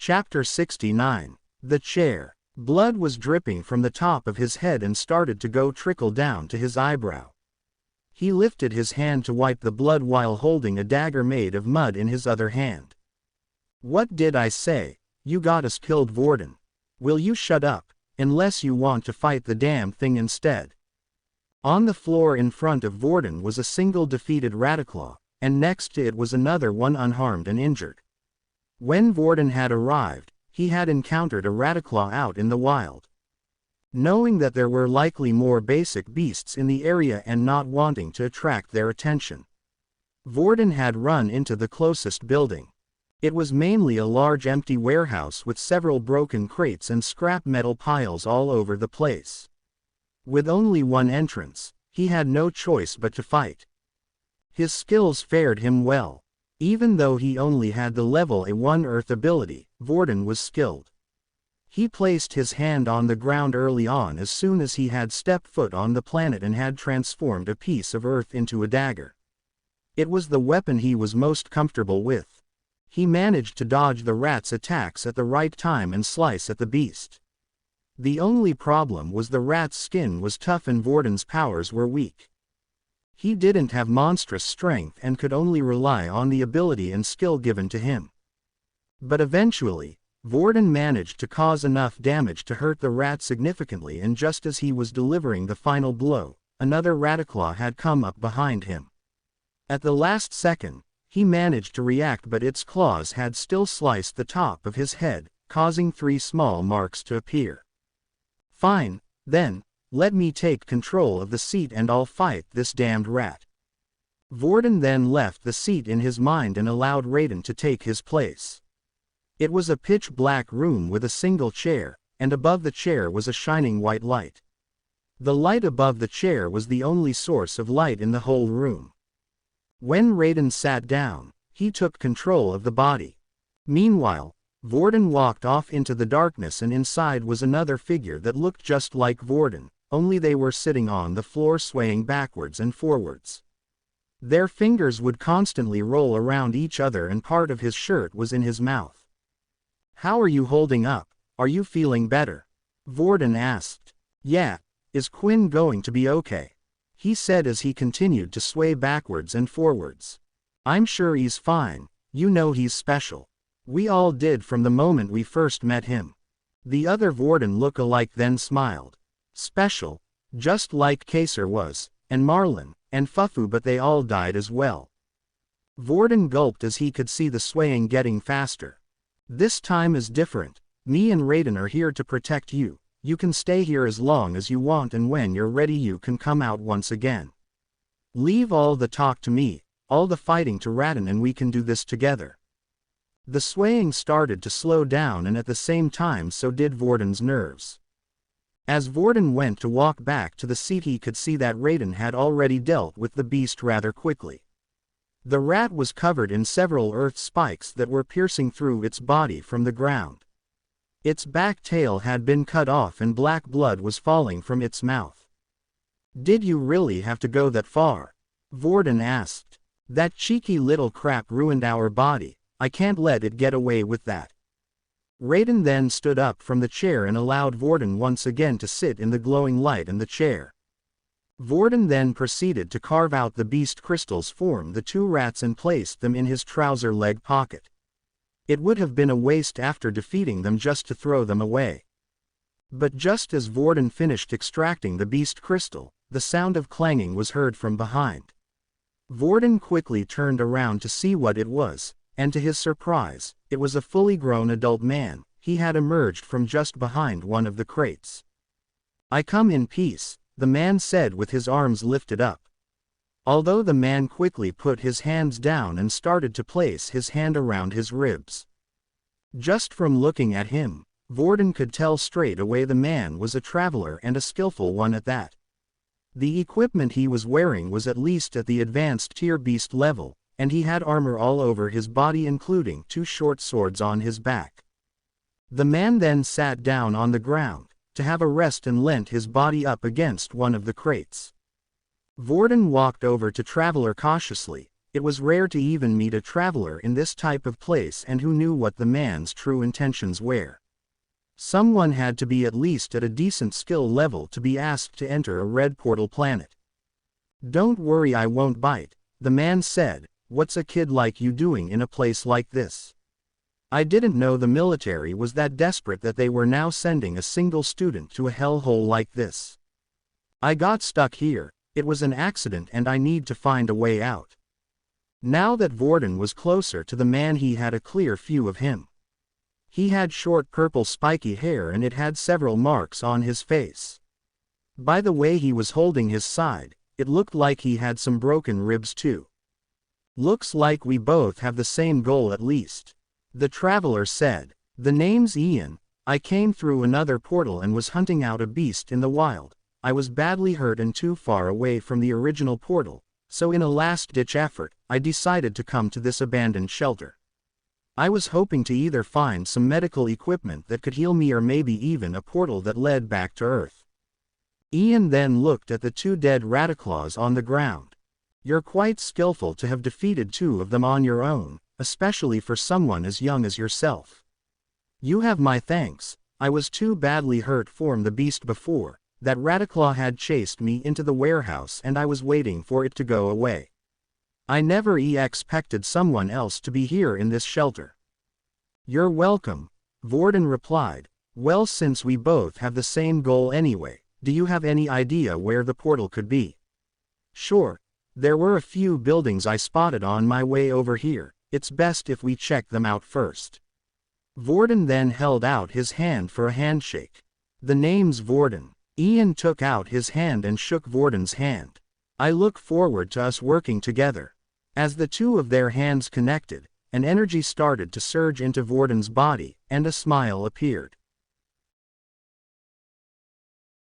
Chapter 69. The Chair. Blood was dripping from the top of his head and started to trickle down to his eyebrow. He lifted his hand to wipe the blood while holding a dagger made of mud in his other hand. "What did I say? You got us killed, Vorden. Will you shut up, unless you want to fight the damn thing instead?" On the floor in front of Vorden was a single defeated Rataclaw, and next to it was another one unharmed and injured. When Vorden had arrived, he had encountered a Rataclaw out in the wild. Knowing that there were likely more basic beasts in the area and not wanting to attract their attention, Vorden had run into the closest building. It was mainly a large empty warehouse with several broken crates and scrap metal piles all over the place. With only one entrance, he had no choice but to fight. His skills fared him well. Even though he only had the level A1 Earth ability, Vorden was skilled. He placed his hand on the ground early on as soon as he had stepped foot on the planet and had transformed a piece of earth into a dagger. It was the weapon he was most comfortable with. He managed to dodge the rat's attacks at the right time and slice at the beast. The only problem was the rat's skin was tough and Vorden's powers were weak. He didn't have monstrous strength and could only rely on the ability and skill given to him. But eventually, Vorden managed to cause enough damage to hurt the rat significantly, and just as he was delivering the final blow, another Rataclaw had come up behind him. At the last second, he managed to react, but its claws had still sliced the top of his head, causing 3 small marks to appear. "Fine, then. Let me take control of the seat and I'll fight this damned rat." Vorden then left the seat in his mind and allowed Raiden to take his place. It was a pitch-black room with a single chair, and above the chair was a shining white light. The light above the chair was the only source of light in the whole room. When Raiden sat down, he took control of the body. Meanwhile, Vorden walked off into the darkness, and inside was another figure that looked just like Vorden, only they were sitting on the floor swaying backwards and forwards. Their fingers would constantly roll around each other and part of his shirt was in his mouth. "How are you holding up? Are you feeling better?" Vorden asked. "Yeah. Is Quinn going to be okay?" he said as he continued to sway backwards and forwards. "I'm sure he's fine. You know he's special. We all did from the moment we first met him." The other Vorden look-alike then smiled. "Special? Just like Kaser was, and Marlin, and Fufu, but they all died as well." Vorden gulped as he could see the swaying getting faster. "This time is different. Me and Raiden are here to protect you. You can stay here as long as you want, and when you're ready you can come out once again. Leave all the talk to me, all the fighting to Raiden, and we can do this together." The swaying started to slow down, and at the same time so did Vorden's nerves. As Vorden went to walk back to the seat, he could see that Raiden had already dealt with the beast rather quickly. The rat was covered in several earth spikes that were piercing through its body from the ground. Its back tail had been cut off and black blood was falling from its mouth. "Did you really have to go that far?" Vorden asked. "That cheeky little crap ruined our body. I can't let it get away with that." Raiden then stood up from the chair and allowed Vorden once again to sit in the glowing light in the chair. Vorden then proceeded to carve out the beast crystals, form the 2 rats and placed them in his trouser leg pocket. It would have been a waste after defeating them just to throw them away. But just as Vorden finished extracting the beast crystal, the sound of clanging was heard from behind. Vorden quickly turned around to see what it was, and to his surprise, it was a fully grown adult man. He had emerged from just behind one of the crates. "I come in peace," the man said with his arms lifted up. Although the man quickly put his hands down and started to place his hand around his ribs. Just from looking at him, Vorden could tell straight away the man was a traveler, and a skillful one at that. The equipment he was wearing was at least at the advanced tier beast level, and he had armor all over his body, including 2 short swords on his back. The man then sat down on the ground to have a rest and leant his body up against one of the crates. Vorden walked over to Traveler cautiously, It was rare to even meet a traveler in this type of place and who knew what the man's true intentions were. Someone had to be at least at a decent skill level to be asked to enter a red portal planet. "Don't worry, I won't bite," the man said. "What's a kid like you doing in a place like this?" I didn't know the military was that desperate that they were now sending a single student to a hellhole like this. "I got stuck here, it was an accident and I need to find a way out." Now that Vorden was closer to the man, he had a clear view of him. He had short purple spiky hair and it had several marks on his face. By the way he was holding his side, it looked like he had some broken ribs too. "Looks like we both have the same goal at least," the traveler said. "The name's Ian. I came through another portal and was hunting out a beast in the wild. I was badly hurt and too far away from the original portal, so in a last-ditch effort, I decided to come to this abandoned shelter. I was hoping to either find some medical equipment that could heal me or maybe even a portal that led back to Earth." Ian then looked at the two dead Rataclaws on the ground. "You're quite skillful to have defeated two of them on your own, especially for someone as young as yourself. You have my thanks. I was too badly hurt from the beast before. That Rataclaw had chased me into the warehouse and I was waiting for it to go away. I never expected someone else to be here in this shelter." "You're welcome," Vorden replied. "Well, since we both have the same goal anyway, do you have any idea where the portal could be?" "Sure. There were a few buildings I spotted on my way over here. It's best if we check them out first." Vorden then held out his hand for a handshake. "The name's Vorden." Ian took out his hand and shook Vorden's hand. "I look forward to us working together." As the two of their hands connected, an energy started to surge into Vorden's body, and a smile appeared.